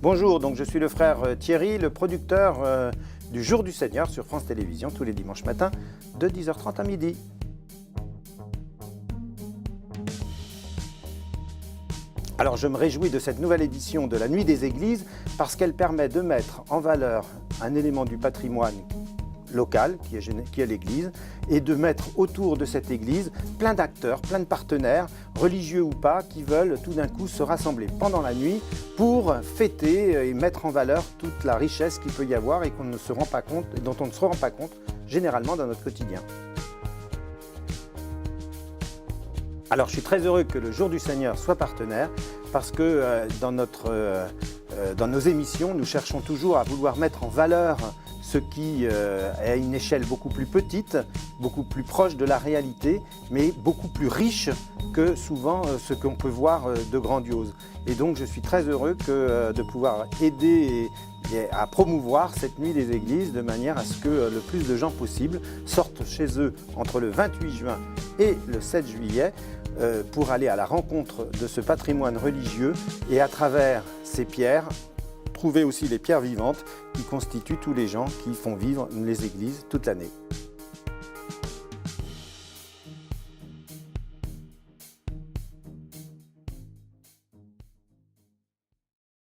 Bonjour, donc je suis le frère Thierry, le producteur du Jour du Seigneur sur France Télévisions tous les dimanches matins de 10h30 à midi. Alors je me réjouis de cette nouvelle édition de la Nuit des Églises parce qu'elle permet de mettre en valeur un élément du patrimoine local qui est l'Église et de mettre autour de cette Église plein d'acteurs, plein de partenaires, religieux ou pas, qui veulent tout d'un coup se rassembler pendant la nuit pour fêter et mettre en valeur toute la richesse qu'il peut y avoir et qu'on ne se rend pas compte, et dont on ne se rend pas compte généralement dans notre quotidien. Alors je suis très heureux que le Jour du Seigneur soit partenaire parce que dans nos émissions, nous cherchons toujours à vouloir mettre en valeur ce qui est à une échelle beaucoup plus petite, beaucoup plus proche de la réalité, mais beaucoup plus riche que souvent ce qu'on peut voir de grandiose. Et donc je suis très heureux de pouvoir aider à promouvoir cette Nuit des Églises de manière à ce que le plus de gens possible sortent chez eux entre le 28 juin et le 7 juillet pour aller à la rencontre de ce patrimoine religieux et à travers ces pierres, trouver aussi les pierres vivantes qui constituent tous les gens qui font vivre les églises toute l'année.